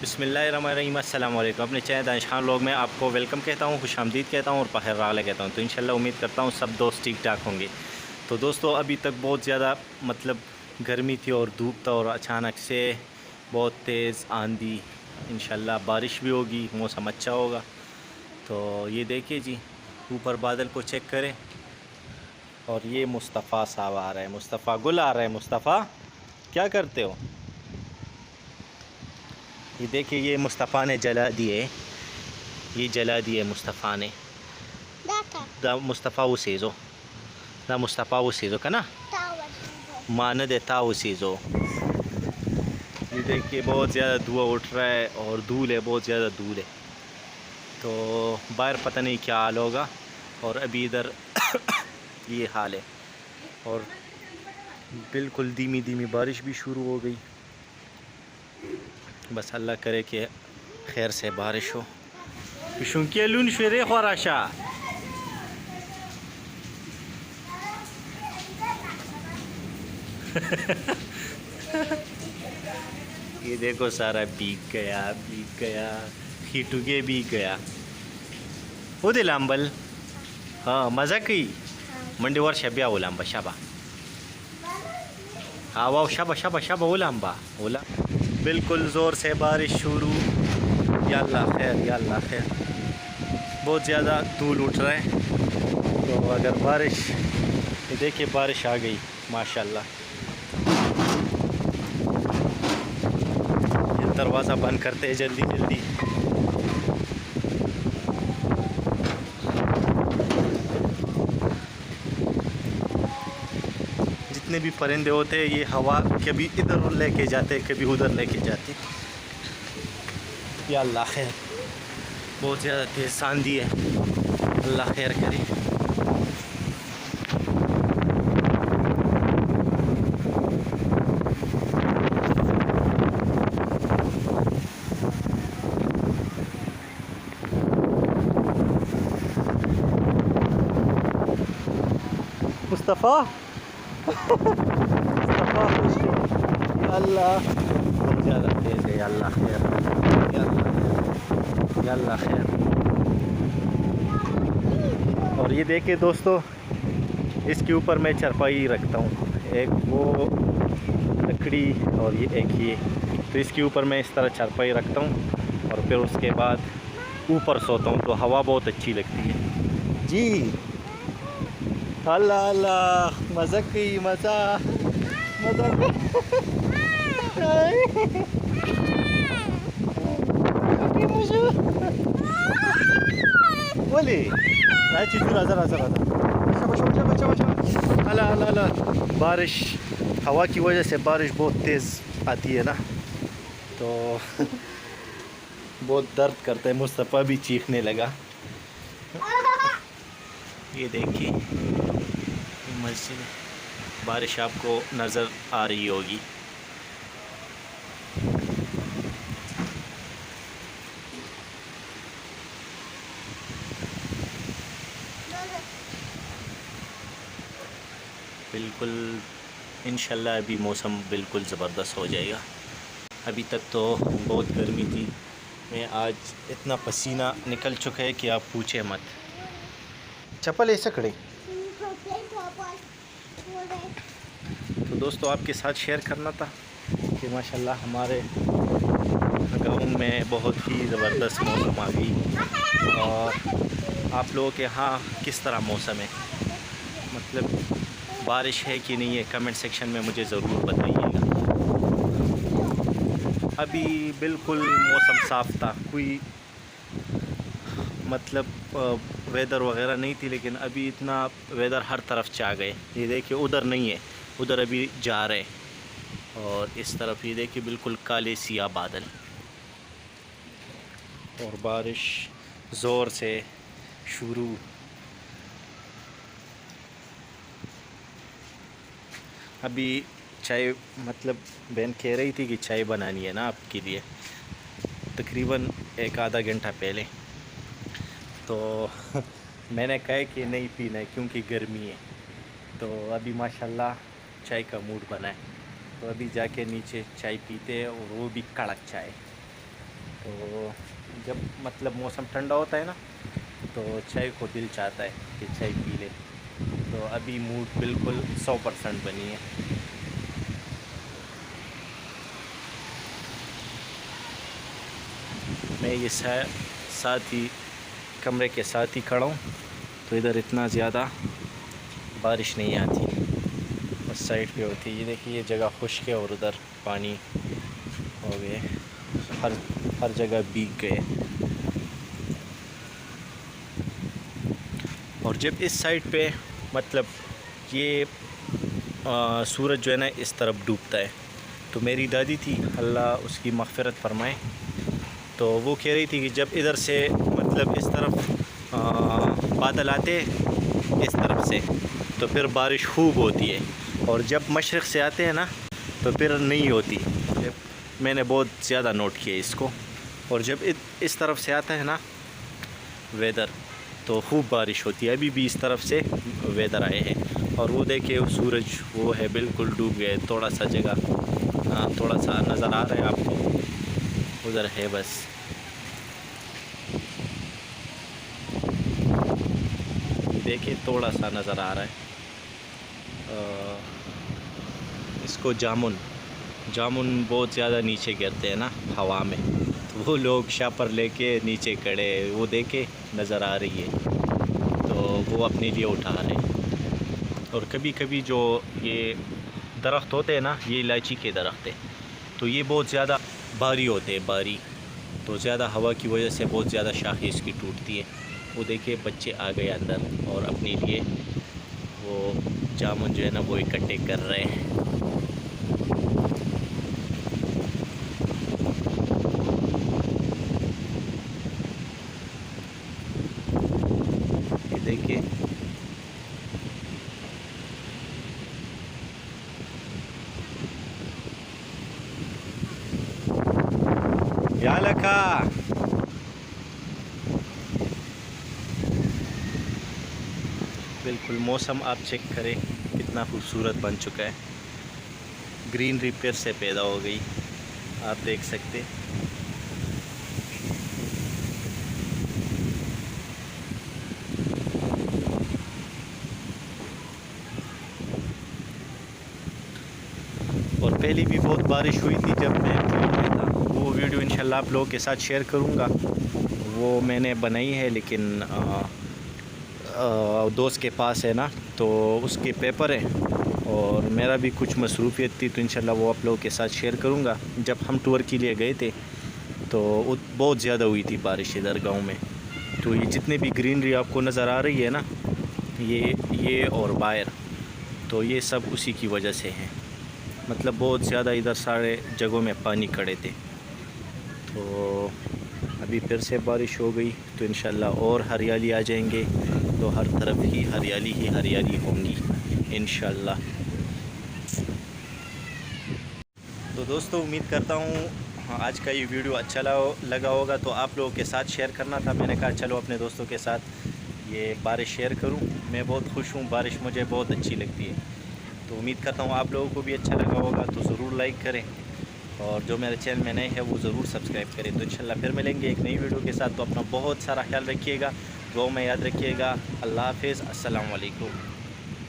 बिस्मिल्लाहिर्रहमानिर्रहीम। अस्सलाम वालेकुम। अपने चैनल दानिश खान लोग में आपको वेलकम कहता हूँ, खुशामदीद कहता हूँ और बखैर रागले कहता हूँ। तो इंशाल्लाह उम्मीद करता हूँ सब दोस्त ठीक ठाक होंगे। तो दोस्तों अभी तक बहुत ज़्यादा गर्मी थी और धूप था और अचानक से बहुत तेज़ आंधी, इंशाल्लाह बारिश भी होगी, मौसम अच्छा होगा। तो ये देखिए जी, ऊपर बादल को चेक करें और ये मुस्तफ़ा साहब आ रहा है, मुस्तफ़ा गुल आ रहा है। मुस्तफ़ा क्या करते हो? ये देखिए, ये मुस्तफ़ा ने जला दिए, ये जला दिए मुस्तफ़ा ने। दा मुस्तफ़ा उसीज़ो, दा मुस्तफ़ा उसीज़ो का ना मान देता उसीज़ो। ये देखिए बहुत ज़्यादा धुआं उठ रहा है और धूल है, बहुत ज़्यादा धूल है। तो बाहर पता नहीं क्या हाल होगा। और अभी इधर ये हाल है और बिल्कुल धीमी धीमी बारिश भी शुरू हो गई। बस अल्लाह करे कि खैर से बारिश हो। शुंके लून शेरे ख़राशा। ये देखो सारा भीग गया, खीटुगे भीग गया। वो दे लांबल, हाँ मज़ा की मंडी वर शब्या वो लांबा शाबा। हाँ वाह शाबा शाबा शाबा वो लांबा ओला। बिल्कुल ज़ोर से बारिश शुरू। या अल्लाह खैर, या अल्लाह खैर। बहुत ज़्यादा धूल उठ रहा है। तो अगर बारिश, ये देखिए बारिश आ गई माशाल्लाह। ये दरवाज़ा बंद करते हैं जल्दी जल्दी। जितने भी परिंदे होते हैं ये हवा कभी इधर लेके जाते, कभी उधर लेके जाते। या अल्लाह खैर, बहुत ज़्यादा तेज़ आंधी है, अल्लाह खैर करे। मुस्तफ़ा मुस्तफ़ा खुश हो। या अल्लाह, बहुत ज़्यादा तेज़ है। या अल्लाह खैर, या अल्लाह खैर, या अल्लाह खैर। और ये देखिए दोस्तों, इसके ऊपर मैं चारपाई रखता हूँ, एक वो लकड़ी और ये एक ये। तो इसके ऊपर मैं इस तरह चारपाई रखता हूँ और फिर उसके बाद ऊपर सोता हूँ, तो हवा बहुत अच्छी लगती है जी। अल्लाह अल्लाह, मज़ा की मज़ा मज़ा बोले राजी दूर आज़ा आज़ा आज़ा। अल्लाह अल्लाह अल्लाह। बारिश, हवा की वजह से बारिश बहुत तेज़ आती है ना, तो बहुत दर्द करता है। मुस्तफ़ा भी चीखने लगा। ये देखिए मस्जिद, बारिश आपको नज़र आ रही होगी। बिल्कुल इंशाल्लाह अभी मौसम बिल्कुल ज़बरदस्त हो जाएगा। अभी तक तो बहुत गर्मी थी, मैं आज इतना पसीना निकल चुका है कि आप पूछे मत। चप्पल ऐसे खड़े। तो दोस्तों आपके साथ शेयर करना था कि माशाल्लाह हमारे गाँव में बहुत ही ज़बरदस्त मौसम आ गई। और आप लोगों के यहाँ किस तरह मौसम है, बारिश है कि नहीं है, कमेंट सेक्शन में मुझे ज़रूर बताइएगा। अभी बिल्कुल मौसम साफ़ था, कोई वेदर वगैरह नहीं थी, लेकिन अभी इतना वेदर हर तरफ से आ गए। ये देखिए उधर नहीं है, उधर अभी जा रहे, और इस तरफ ये देखिए बिल्कुल काले सिया बादल और बारिश ज़ोर से शुरू। अभी चाय बहन कह रही थी कि चाय बनानी है ना आपके लिए, तकरीबन एक आधा घंटा पहले। तो मैंने कहा कि नहीं पीना है क्योंकि गर्मी है। तो अभी माशाल्लाह चाय का मूड बना है, तो अभी जाके नीचे चाय पीते हैं, और वो भी कड़क चाय। तो जब मतलब मौसम ठंडा होता है ना तो चाय को दिल चाहता है कि चाय पी ले। तो अभी मूड बिल्कुल 100% बनी है। मैं ये साथ ही कमरे के साथ ही खड़ा हूँ, तो इधर इतना ज़्यादा बारिश नहीं आती, उस साइड पे होती है। ये देखिए ये जगह खुश्क है और उधर पानी हो गए, हर जगह भीग गए। और जब इस साइड पे मतलब ये सूरज जो है ना इस तरफ डूबता है, तो मेरी दादी थी अल्लाह उसकी मग़फ़िरत फरमाए, तो वो कह रही थी कि जब इधर से मतलब इस तरफ बादल आते इस तरफ से तो फिर बारिश खूब होती है, और जब मशरिक़ से आते हैं ना तो फिर नहीं होती। मैंने बहुत ज़्यादा नोट किया इसको। और जब इस तरफ से आता है ना वेदर तो खूब बारिश होती है। अभी भी इस तरफ से वेदर आए हैं और वो देखिए सूरज वो है बिल्कुल डूब गए। थोड़ा सा जगह थोड़ा सा नज़र आ रहा है आपको, उधर है बस। देखिए थोड़ा सा नज़र आ रहा है। इसको जामुन बहुत ज़्यादा नीचे गिरते हैं ना हवा में, तो वो लोग शापर लेके नीचे खड़े, वो देखे नज़र आ रही है तो वो अपने लिए उठा रहे हैं। और कभी कभी जो ये दरख्त होते हैं ना, ये इलायची के दरख्त है, तो ये बहुत ज़्यादा भारी होते हैं, भारी, तो ज़्यादा हवा की वजह से बहुत ज़्यादा शाखें इसकी टूटती है। वो देखिए बच्चे आ गए अंदर और अपने लिए वो जामुन जो है ना वो इकट्ठे कर रहे हैं। ये देखिए या लखा, बिल्कुल मौसम आप चेक करें कितना खूबसूरत बन चुका है। ग्रीनरी फिर से पैदा हो गई, आप देख सकते। और पहले भी बहुत बारिश हुई थी जब मैं जॉब में था, वो वीडियो इंशाल्लाह आप लोगों के साथ शेयर करूँगा। वो मैंने बनाई है लेकिन दोस्त के पास है ना, तो उसके पेपर है और मेरा भी कुछ मसरूफियत थी, तो इंशाल्लाह वो आप लोगों के साथ शेयर करूँगा। जब हम टूर के लिए गए थे तो बहुत ज़्यादा हुई थी बारिश इधर गांव में। तो ये जितने भी ग्रीनरी आपको नज़र आ रही है ना, ये और बाहर, तो ये सब उसी की वजह से हैं। मतलब बहुत ज़्यादा इधर सारे जगहों में पानी खड़े थे। तो अभी फिर से बारिश हो गई तो इंशाल्लाह और हरियाली आ जाएंगे, तो हर तरफ ही हरियाली होंगी इंशाल्लाह। तो दोस्तों उम्मीद करता हूँ आज का ये वीडियो अच्छा लगा होगा। तो आप लोगों के साथ शेयर करना था, मैंने कहा चलो अपने दोस्तों के साथ ये बारिश शेयर करूँ। मैं बहुत खुश हूँ, बारिश मुझे बहुत अच्छी लगती है। तो उम्मीद करता हूँ आप लोगों को भी अच्छा लगा होगा। तो ज़रूर लाइक करें और जो मेरे चैनल में नए हैं वो ज़रूर सब्सक्राइब करें। तो इंशाल्लाह फिर मिलेंगे एक नई वीडियो के साथ। तो अपना बहुत सारा ख्याल रखिएगा, दुआ में याद रखिएगा। अल्लाह हाफ़िज़, अस्सलाम वालेकुम।